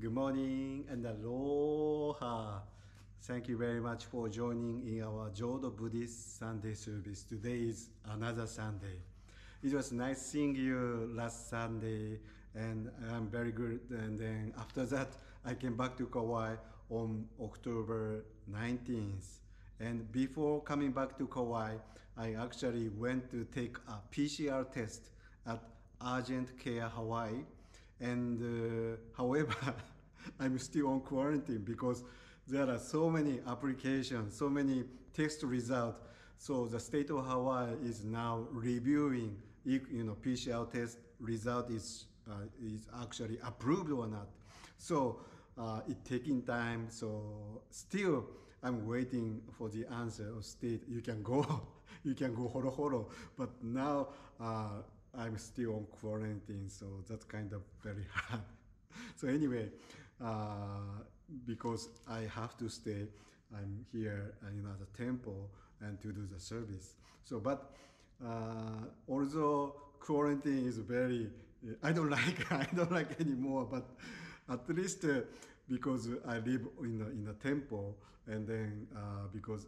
Good morning and aloha. Thank you very much for joining in our Jodo Buddhist Sunday service. Today is another Sunday. It was nice seeing you last Sunday and I'm very good. And then after that, I came back to Kauai on October 19th. And before coming back to Kauai, I actually went to take a PCR test at Urgent Care Hawaii. And however, I'm still on quarantine because there are so many applications, so many test results. So the state of Hawaii is now reviewing if PCR test result is actually approved or not. So it's taking time. So still I'm waiting for the answer of state. You can go, you can go horo horo. But now I'm still on quarantine, so that's kind of very hard. So anyway, because I have to stay, I'm here at the temple and to do the service. So, but although quarantine is very, I don't like anymore. But at least because I live in a temple, and then because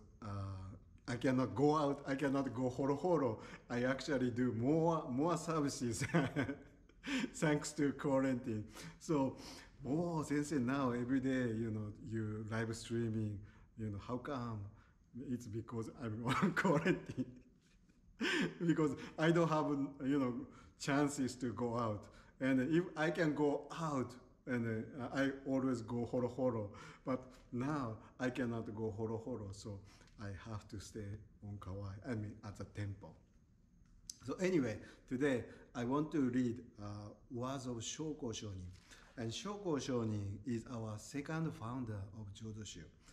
I cannot go out, I cannot go horo horo. I actually do more services thanks to quarantine. So, sensei, now every day, you live streaming, how come? It's because I'm on quarantine. Because I don't have, chances to go out. And if I can go out, and I always go horo horo, but now I cannot go horo horo, so I have to stay on Kauai, at the temple. So anyway, today I want to read words of Shoko Shonin. And Shoko Shonin is our second founder of Jodo.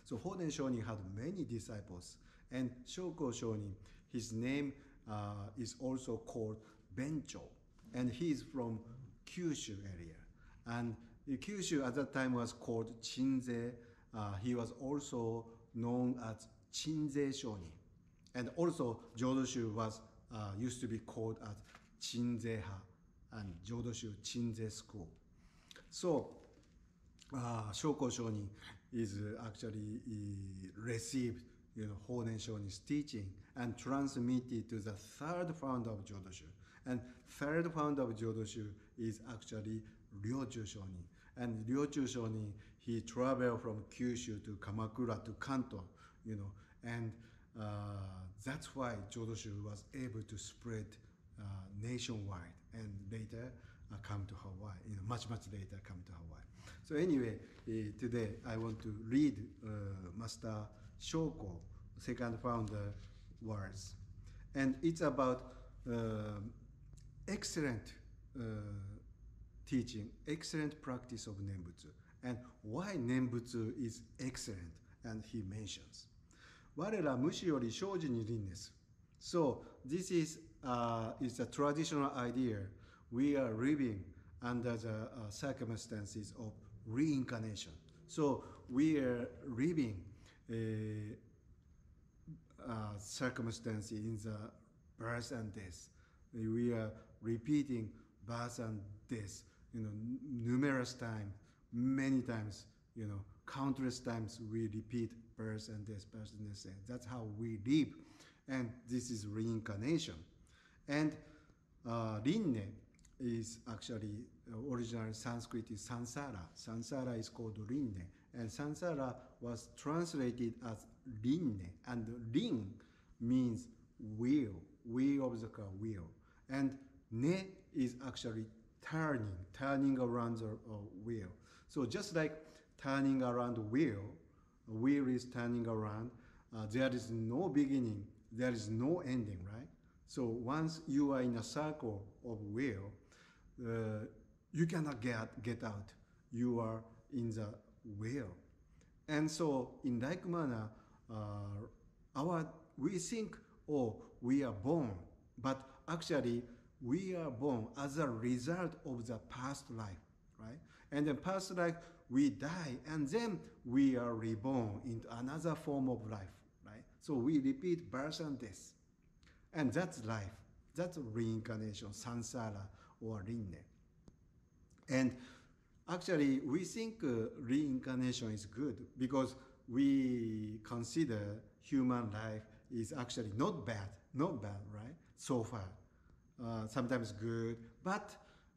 So Hoden Shonin had many disciples, and Shoko Shonin, his name is also called Bencho, and he is from Kyushu area. And Kyushu at that time was called Chinze. He was also known as Chinze Shonin. And also Jodoshu was used to be called as Chinze-ha and Jodoshu Chinze School. So Shoko Shonin is actually received Hoden Shonin's teaching and transmitted to the third founder of Jodoshu. And third founder of Jodoshu is actually Ryoju Shonin. And Ryoju Shonin, he traveled from Kyushu to Kamakura to Kanto, and that's why Jodoshu was able to spread nationwide and later come to Hawaii, much later come to Hawaii. So anyway, today I want to read Master Shoko, second founder, words. And it's about excellent teaching, excellent practice of Nenbutsu, and why Nenbutsu is excellent, and he mentions. 我ら無視より生じに輪です. So this is a traditional idea. We are living under the circumstances of reincarnation. So we are living circumstances in the birth and death. We are repeating birth and death, numerous times, many times, countless times we repeat birth and death, birth and death. That's how we live. And this is reincarnation. And Rinne is actually, original Sanskrit is Sansara. Sansara is called Rinne. And Sansara was translated as Rinne. And Rin means wheel of the car, wheel. And Ne is actually turning around the wheel. So just like turning around the wheel is turning around, there is no beginning, there is no ending, right? So once you are in a circle of wheel, you cannot get out. You are in the wheel. And so in like manner, we think, we are born, but actually we are born as a result of the past life, right? And in past life, we die, and then we are reborn into another form of life, right? So we repeat birth and death. And that's life. That's reincarnation, samsara or rinne. And Actually, we think reincarnation is good because we consider human life is actually not bad, right? So far, sometimes good, but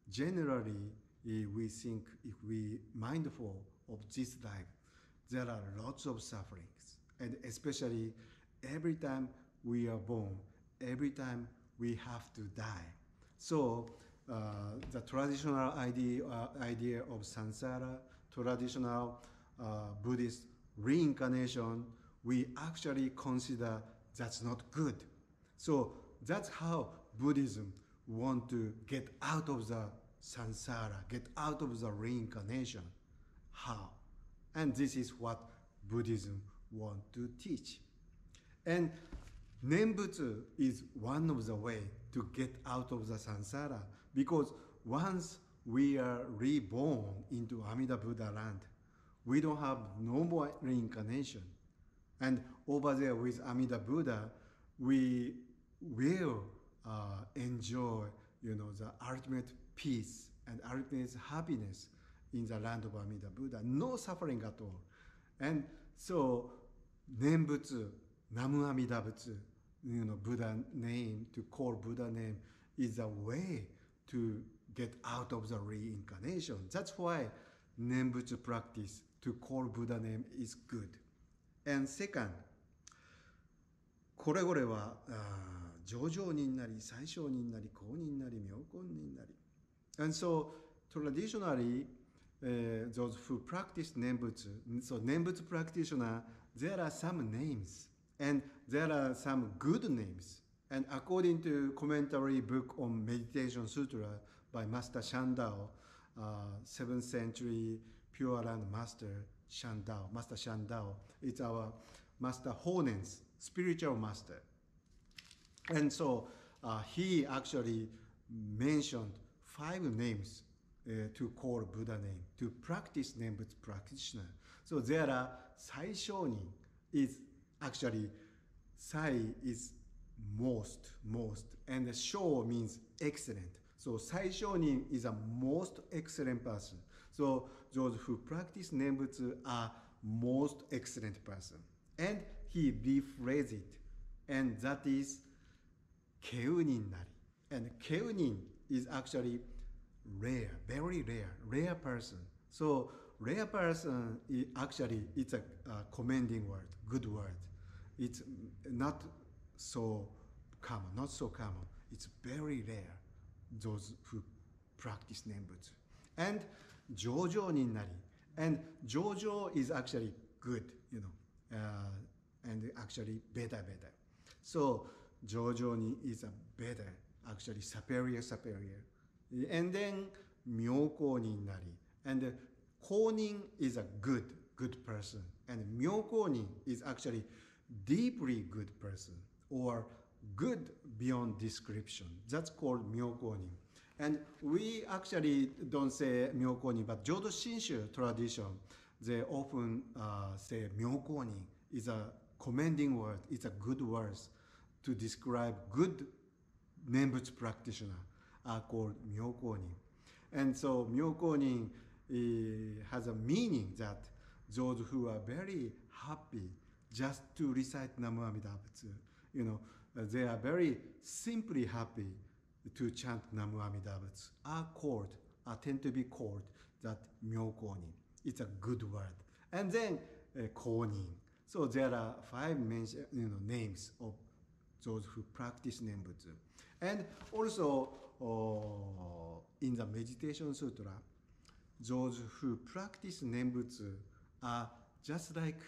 generally we think if we mindful of this life, there are lots of sufferings, and especially every time we are born, every time we have to die. So the traditional idea of samsara, traditional Buddhist reincarnation, we actually consider that's not good. So that's how Buddhism want to get out of the samsara, get out of the reincarnation. How? And this is what Buddhism want to teach. And Nenbutsu is one of the way to get out of the samsara, because once we are reborn into Amida Buddha land, we don't have no more reincarnation. And over there with Amida Buddha, we will enjoy, the ultimate peace and ultimate happiness in the land of Amida Buddha. No suffering at all. And so, Nenbutsu, Namu Amida Butsu, Buddha name, to call Buddha name is a way to get out of the reincarnation. That's why Nenbutsu practice to call Buddha name is good. And second, これこれは上上人なり最小人なり公人なり妙根人なり and so traditionally those who practice Nenbutsu, so Nenbutsu practitioner, there are some names and there are some good names, and according to commentary book on Meditation Sutra by Master Shandao, 7th century Pure Land Master Shandao, it's our Master Honen's spiritual master. And so he actually mentioned 5 names to call Buddha name, to practice Nenbutsu practitioner. So there are Sai Shonin is actually, Sai is most, and Sho means excellent. So Sai Shonin is a most excellent person. So those who practice Nenbutsu are most excellent person. And he rephrased it, and that is Keunin Nari. And Keunin is actually rare, very rare person. So rare person is actually, it's a commending word, good word. It's not so common. It's very rare, those who practice Nenbutsu. And Jojo ni nari. And Jojo is actually good, and actually better. So Jojo ni is a better, actually superior. And then Myoko ni nari. And Konin is a good person. And Myoko ni is actually deeply good person, or good beyond description. That's called Myoko ni. And we actually don't say Myoko ni, but Jodo Shinshu tradition, they often say Myoko ni is a commending word. It's a good word to describe good Nenbutsu practitioner are called Myoko ni. And so Myoko ni has a meaning that those who are very happy just to recite Namu Amida Butsu, they are very simply happy to chant Namu Amida Butsu, tend to be called that Myoko ni. It's a good word. And then Konin. So there are 5 names of those who practice Nenbutsu. And also in the Meditation Sutra, those who practice Nenbutsu are just like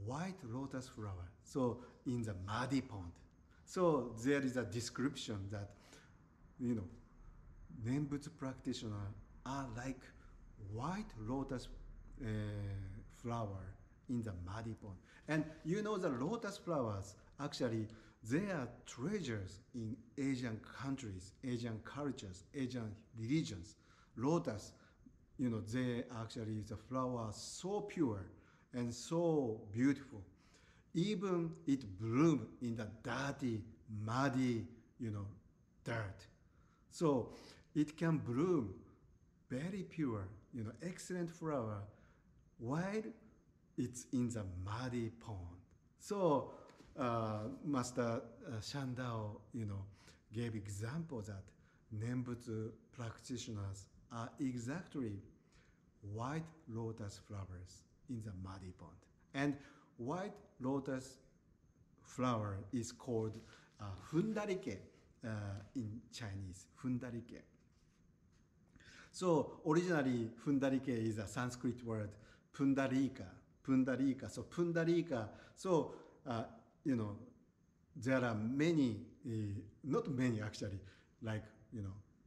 white lotus flower. So in the muddy pond. So there is a description that, Nenbutsu practitioners are like white lotus flower in the muddy pond. And the lotus flowers, actually, they are treasures in Asian countries, Asian cultures, Asian religions. Lotus, they actually, the flower so pure and so beautiful. Even it blooms in the dirty, muddy, dirt. So it can bloom very pure, excellent flower, while it's in the muddy pond. So Master Shandao, gave example that Nenbutsu practitioners are exactly white lotus flowers in the muddy pond. And white lotus flower is called fundarike in Chinese, fundarike. So originally fundarike is a Sanskrit word, pundarika. So pundarika, so there are many, not many actually, like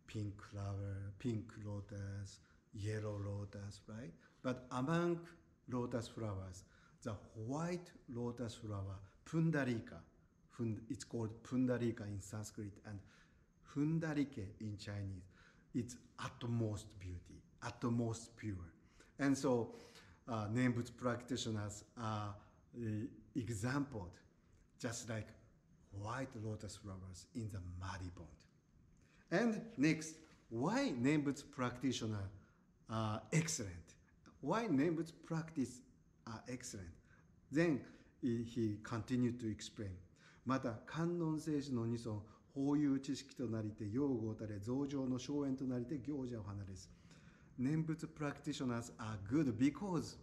pink flower, pink lotus, yellow lotus, right? But among lotus flowers, the white lotus flower, pundarika, it's called pundarika in Sanskrit, and fundarike in Chinese, it's utmost beauty, utmost pure. And so Nenbutsu practitioners are exampled just like white lotus flowers in the muddy pond. And next, why Nenbutsu practitioners are excellent? Why Nenbutsu practice are excellent? Then he continued to explain. また、観音聖子の二尊、法有知識となりて、用語をたれ、増上の荘園となりて、行者を離れず。Nenbutsu practitioners are good because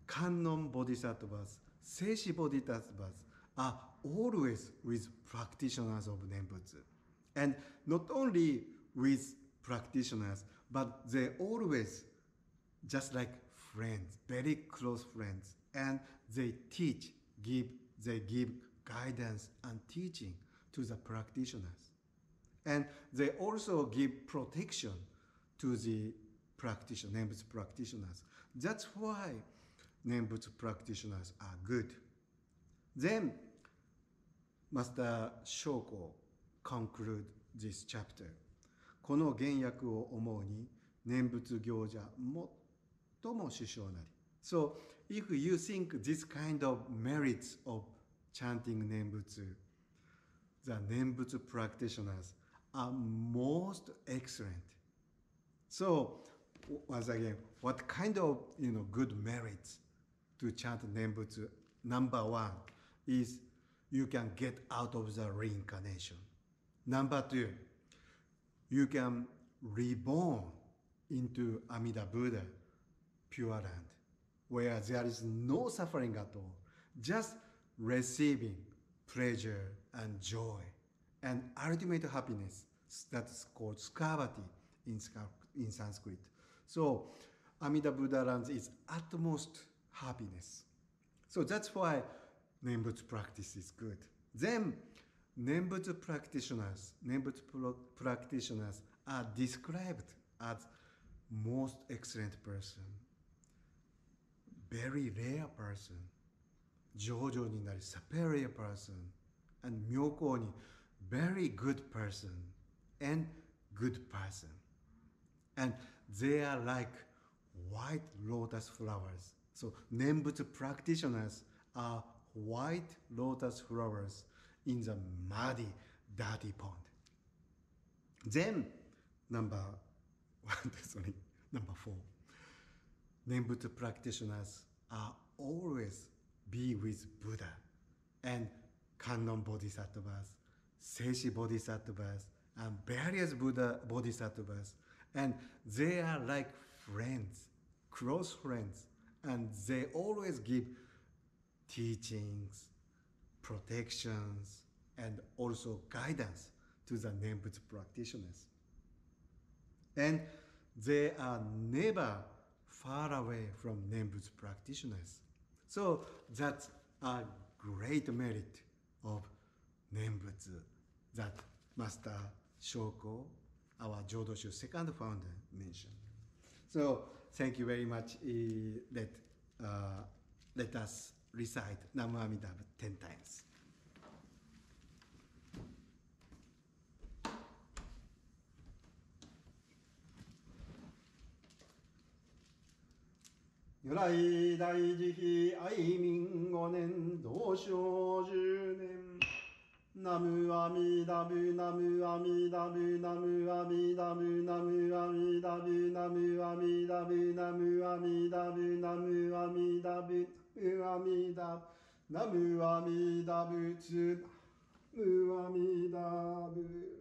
観音 bodhisattvas, 聖子 bodhisattvas are always with practitioners of Nenbutsu. And not only with practitioners, but they always just like friends, very close friends. And they teach, they give guidance and teaching to the practitioners. And they also give protection to the Nenbutsu practitioners. That's why Nenbutsu practitioners are good. Then Master Shoko conclude this chapter. この原訳を思うに、念仏行者最も首相なり。So, if you think this kind of merits of chanting Nenbutsu, the Nenbutsu practitioners are most excellent. So, once again, what kind of good merits to chant Nenbutsu? Number one is you can get out of the reincarnation. Number two, you can reborn into Amida Buddha, Pure Land, where there is no suffering at all, just receiving pleasure and joy and ultimate happiness. That's called skavati in Sanskrit. So Amida Buddha Land is utmost happiness. So that's why Nenbutsu practice is good. Then Nenbutsu practitioners are described as most excellent person, very rare person, Jodo ni nari, superior person, and Myoko ni, very good person, and good person. And they are like white lotus flowers. So Nenbutsu practitioners are white lotus flowers in the muddy, dirty pond. Then, number 4. Nenbutsu practitioners are always be with Buddha and Kannon bodhisattvas, Seishi bodhisattvas, and various Buddha bodhisattvas. And they are like friends, close friends, and they always give teachings, protections, and also guidance to the Nenbutsu practitioners. And they are never far away from Nenbutsu practitioners. So that's a great merit of Nenbutsu that Master Shoko, our Jodoshu second founder, mentioned. So thank you very much. Let us recite Namu Amidabha 10 times. Yurai Daiji Hi Ai Min Gonen Dosho Junen ナムアミダブナムアミダブナムアミダブナムアミダブナムアミダブナムアミダブナムアミダブナムアミダブナムアミダブツムアミダブ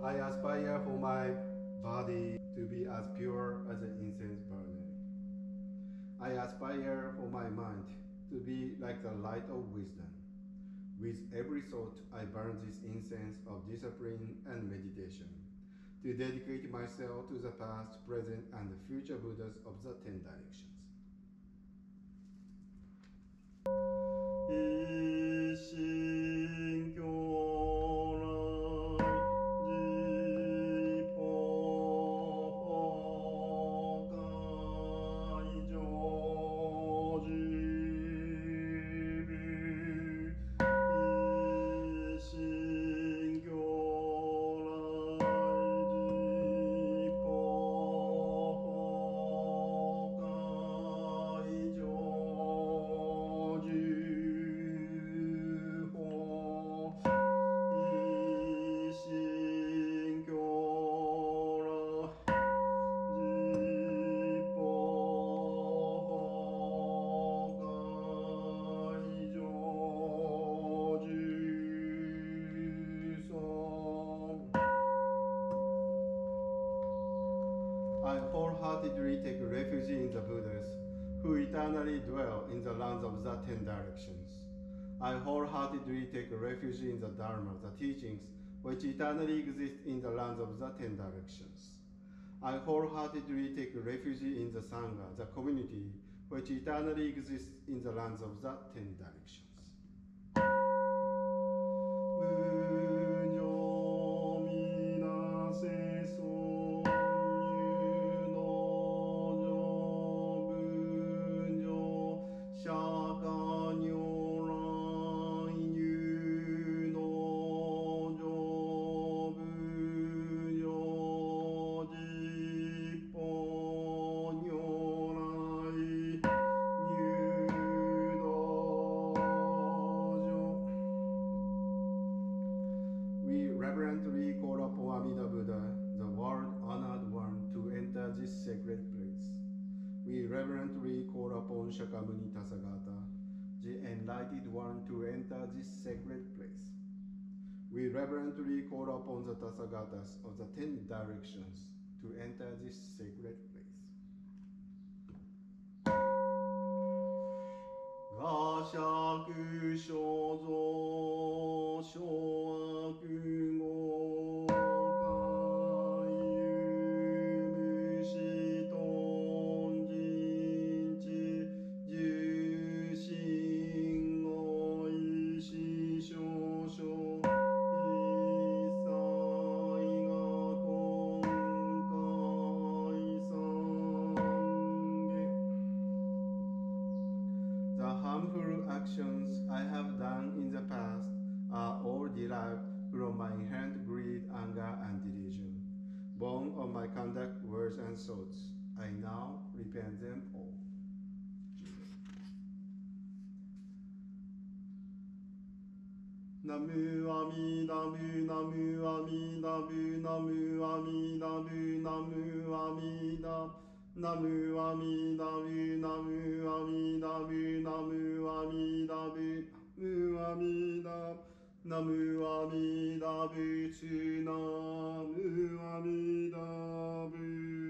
I aspire for my body to be as pure as an incense burning. I aspire for my mind to be like the light of wisdom. With every thought, I burn this incense of discipline and meditation to dedicate myself to the past, present, and future Buddhas of the 10 directions. 一心教来実法会上自部一心教来実法会上I wholeheartedly take refuge in the Buddhas, who eternally dwell in the lands of the 10 directions. I wholeheartedly take refuge in the Dharma, the teachings which eternally exist in the lands of the 10 directions. I wholeheartedly take refuge in the Sangha, the community which eternally exists in the lands of the 10 directions. 本釈迦牟尼タサガタ the enlightened one to enter this sacred place. We reverently call upon the Tathagatas of the 10 directions to enter this sacred place. 我釈所蔵諸悪語actions I have done in the past are all derived from my inherent greed, anger, and delusion, born of my conduct, words, and thoughts. I now repent them all. Namu Amida Bu, Namu Amida Bu, Namu Amida Bu, Namu Amida Namu Amida Bu, Namu Amida Bu, Namu Amida Bu, Namu Amida, Namu Amida Butsu, Namu Amida Bu.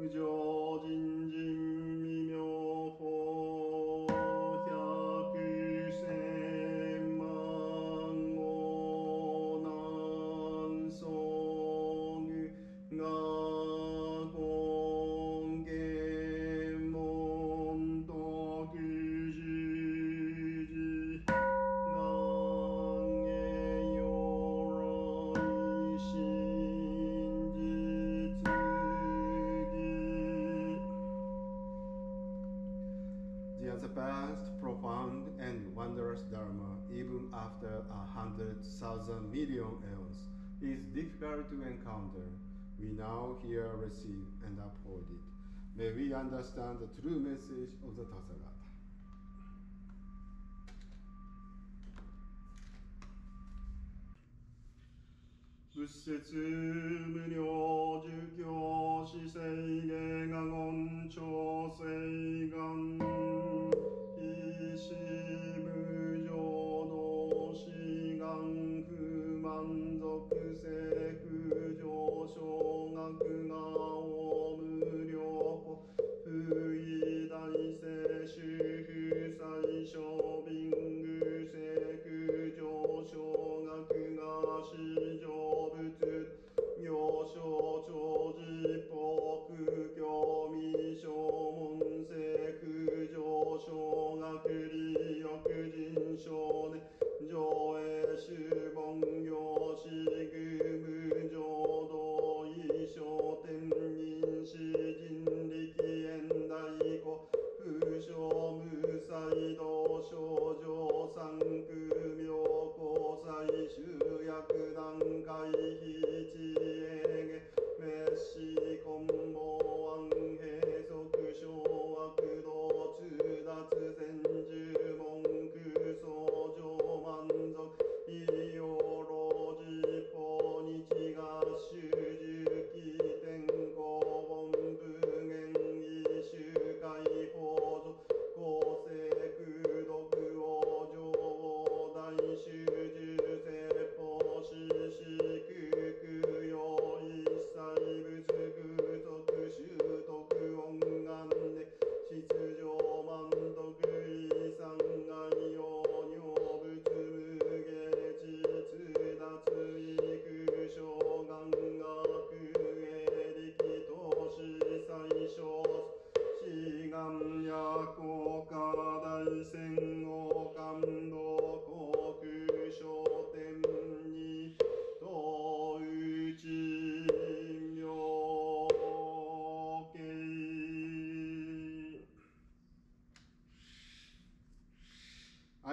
Fujo Jin Jin Mi Myo Ho Hyaku Sen Man Go Nan Song Ga Gong Gen Mon Toku Ji Ji Nan Ge Yorai Shin Jitsu the past, profound, and wondrous Dharma, even after 100,000 million eons, is difficult to encounter. We now here receive and uphold it. May we understand the true message of the Tathagata. 仏説無量儒教四聖芸が言長聖が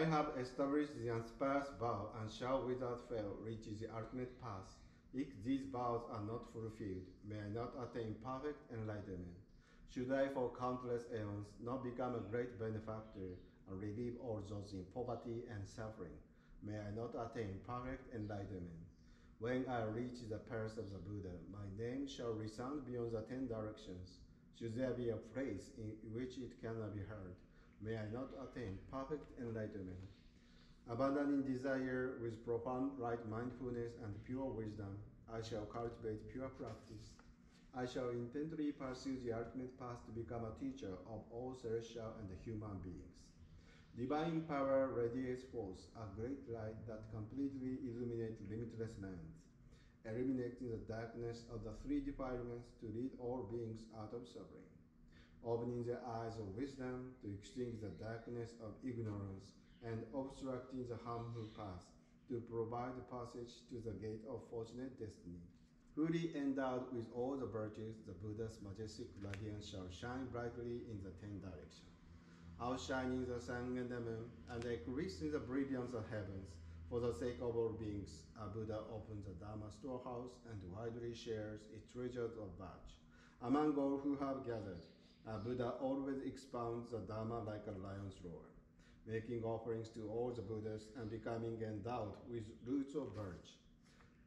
have established the unspersed vow and shall without fail reach the ultimate path. If these vows are not fulfilled, may I not attain perfect enlightenment. Should I for countless aeons not become a great benefactor and relieve all those in poverty and suffering, may I not attain perfect enlightenment. When I reach the palace of the Buddha, my name shall resound beyond the 10 directions. Should there be a place in which it cannot be heard, may I not attain perfect enlightenment. Abandoning desire with profound right mindfulness and pure wisdom, I shall cultivate pure practice. I shall intently pursue the ultimate path to become a teacher of all celestial and human beings. Divine power radiates forth, a great light that completely illuminates limitless lands, eliminating the darkness of the three defilements to lead all beings out of suffering, opening the eyes of wisdom to extinguish the darkness of ignorance, and obstructing the harmful path to provide passage to the gate of fortunate destiny. Fully endowed with all the virtues, the Buddha's majestic radiance shall shine brightly in the 10 directions, outshining the sun and the moon, and increasing the brilliance of heavens. For the sake of all beings, a Buddha opens the Dharma storehouse and widely shares its treasures of virtue. Among all who have gathered, a Buddha always expounds the Dharma like a lion's roar, making offerings to all the Buddhas and becoming endowed with roots of virtue.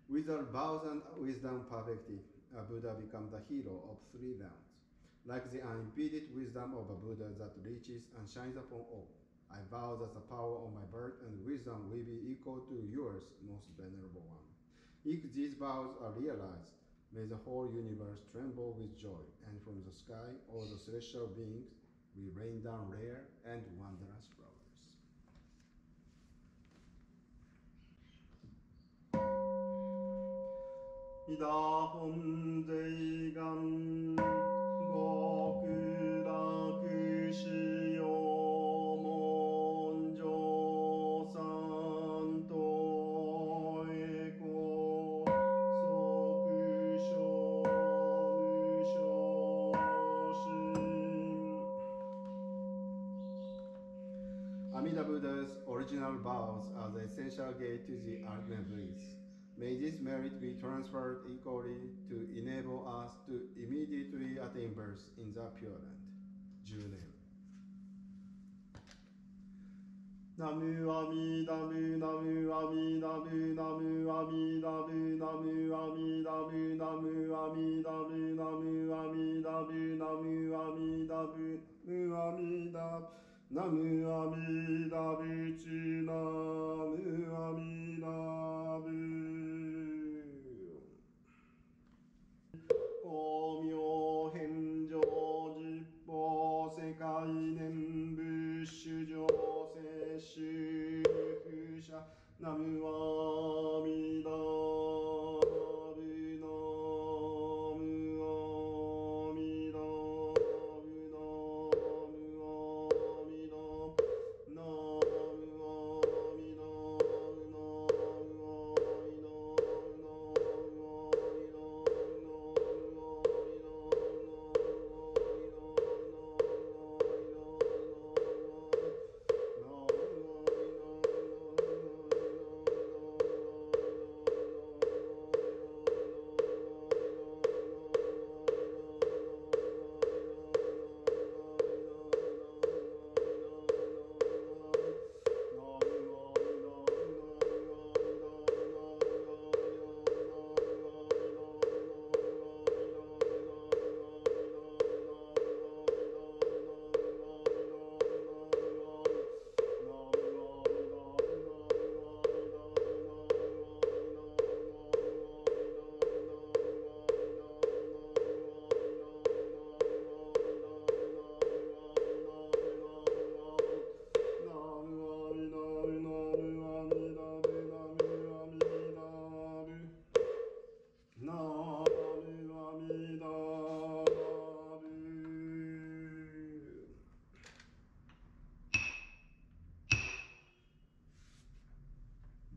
With our vows and wisdom perfected, a Buddha becomes the hero of 3 realms. Like the unimpeded wisdom of a Buddha that reaches and shines upon all, I vow that the power of my birth and wisdom will be equal to yours, most venerable one. If these vows are realized, may the whole universe tremble with joy, and from the sky all the celestial beings will rain down rare and wondrous flowers. Ida Honzeigan Gokuraku Shiyomon Josan Toeko Sokusho Mushoshin. Amida Buddha's original vows are the essential gate to the ultimate bliss. May this merit be transferred equally to enable us to immediately attain birth in the Pure Land. Junen. Namu Amidabu, Namu Amidabu, Namu Amidabu, Namu Amidabu, Namu Amidabu, Namu Amidabu, Namu Amidabu, Namu Amidabu, Namu Amidabu, Namu Amidabu. 光明返上十法世界念仏主上世修復者ナムアミダブナムアミダブナムアミダナムアミダ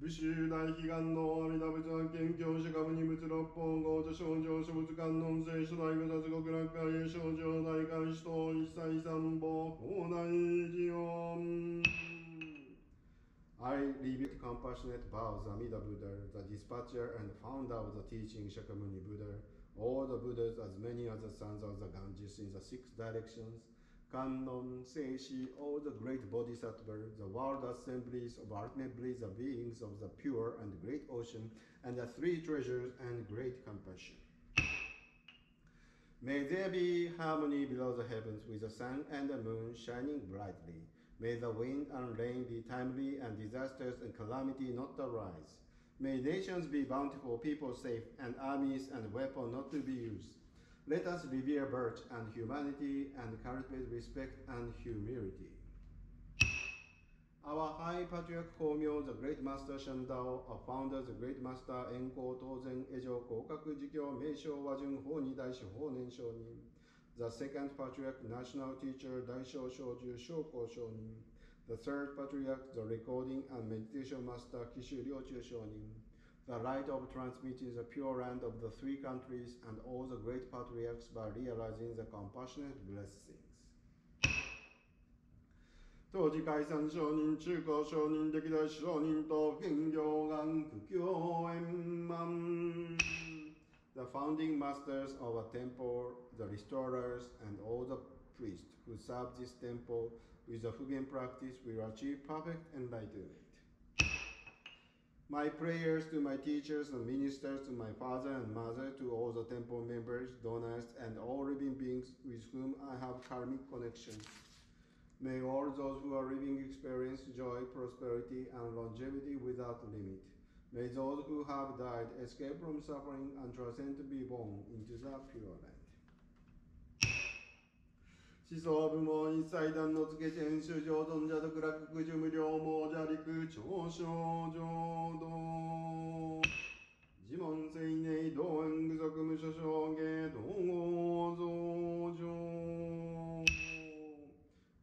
武州大悲願の阿弥陀仏案件教師株二仏六本合と症状諸仏観音聖諸大菩薩極楽会へ症状大開始等一切三宝法内寺音 I revealed compassionate vows, Amida Buddha, the dispatcher and founder of the teaching Shakyamuni Buddha, all the Buddhas, as many as the sons of the Ganges in the 6 directions, Kannon, Seishi, all the great bodhisattvas, the world assemblies of ultimate bliss, the beings of the pure and great ocean, and the 3 treasures and great compassion. May there be harmony below the heavens with the sun and the moon shining brightly. May the wind and rain be timely and disasters and calamity not arise. May nations be bountiful, people safe, and armies and weapons not to be used. Let us revere birth and humanity and cultivate respect and humility. Our High Patriarch Komyo, the Great Master Shandao, our founder, the Great Master Enko Tozen Ejo Kokaku Jikyo Meisho Wajun Honi Daisho Honen Shonin, the Second Patriarch National Teacher Daisho Shoju Shoko Shonin, the Third Patriarch, the Recording and Meditation Master Kishu Ryochu Shonin, the right of transmitting the pure land of the 3 countries and all the great patriarchs by realizing the compassionate blessings. 当時解散承認、中高承認、歴代承認と現行願苦行円満 The founding masters of a temple, the restorers, and all the priests who serve this temple with the Fugen practice will achieve perfect enlightenment. My prayers to my teachers and ministers, to my father and mother, to all the temple members, donors, and all living beings with whom I have karmic connections. May all those who are living experience joy, prosperity, and longevity without limit. May those who have died escape from suffering and transcend to be born into the pure land. 思想部門一切断のつけ天主上尊者独楽苦樹無量網者陸長小浄土自問聖寧道縁具足無所証芸統合増上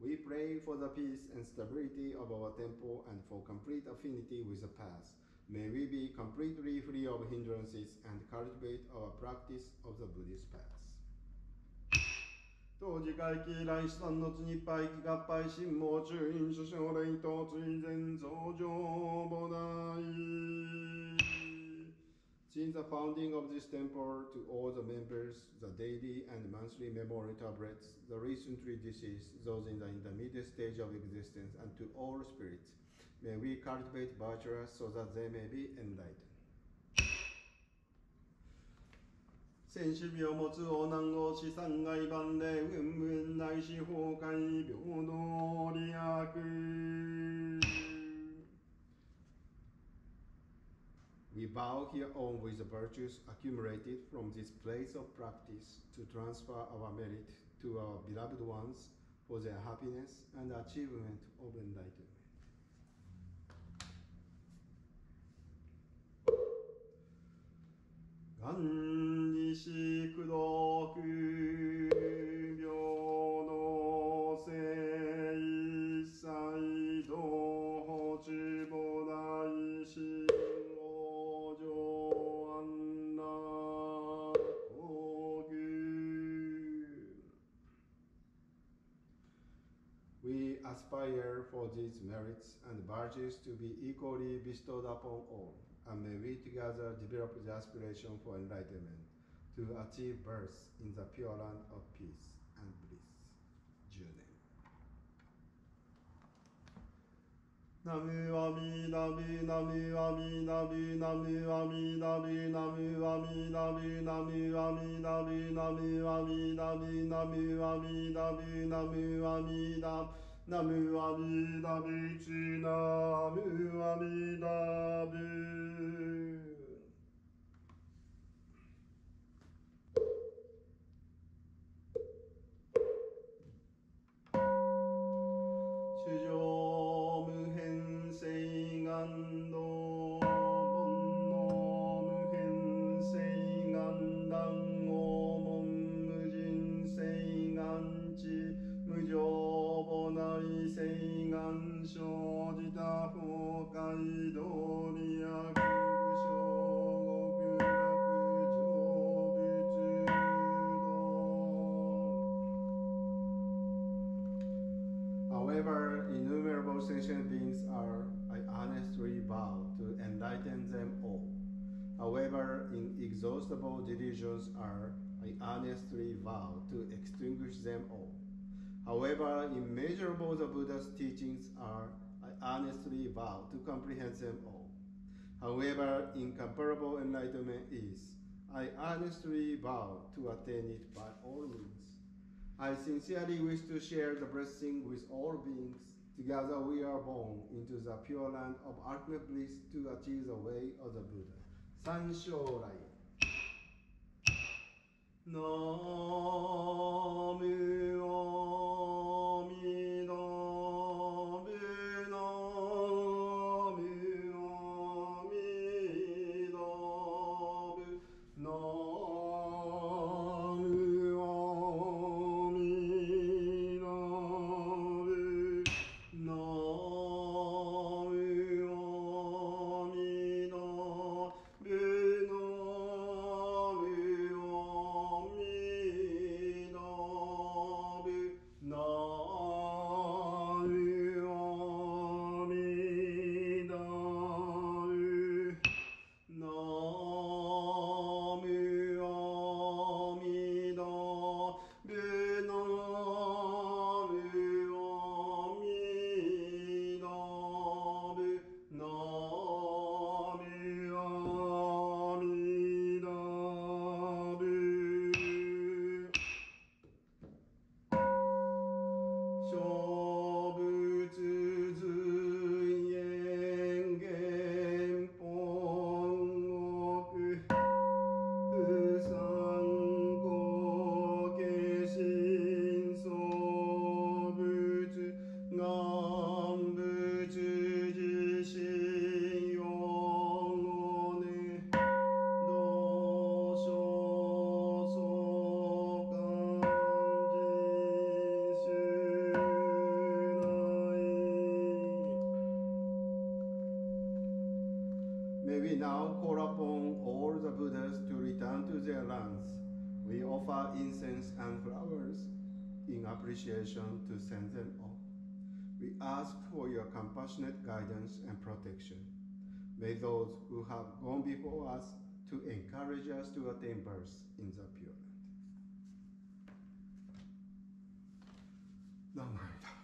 We pray for the peace and stability of our temple and for complete affinity with the past. May we be completely free of hindrances and cultivate our practice of the Buddhist path. 当時会期来世三の日拝期合拝神毛中院諸将霊と追善増上菩提 Since the founding of this temple, to all the members, the daily and monthly memorial tablets, the recently deceased, those in the intermediate stage of existence, and to all spirits, may we cultivate virtuous so that they may be enlightened. 先種病持つ王南王子三外万礼運分内視崩壊平等利益 We bow here on with the virtues accumulated from this place of practice to transfer our merit to our beloved ones for their happiness and achievement of enlightenment. 願にし功徳平等性一切道法中菩提心往生安楽Koge We aspire for these merits and virtues to be equally bestowed upon all, and may we together develop the aspiration for enlightenment to achieve birth in the pure land of peace and bliss. Junen. Namu Amidabu, Namu Amidabu, Namu Amidabu, Namu Amidabu, Namu Amidabu, Namu Amidabu, Namu Amidabu, Namu Amidabu, Namu Amidabu, Namu Amidabu. 主上無変性願道煩悩無変性願断応問無人性願知無常母なり性願生じた法界道利益無償極楽成仏道 However, innumerable all sentient beings are, I honestly vow to enlighten them all. However inexhaustible delusions are, I honestly vow to extinguish them all. However immeasurable the Buddha's teachings are, I honestly vow to comprehend them all. However incomparable enlightenment is, I honestly vow to attain it by all means. I sincerely wish to share the blessing with all beings. Together we are born into the pure land of ultimate bliss to achieve the way of the Buddha. Sanshorai. May we now call upon all the Buddhas to return to their lands. We offer incense and flowers in appreciation to send them off. We ask for your compassionate guidance and protection. May those who have gone before us to encourage us to attain birth in the Pure Land. Namaste.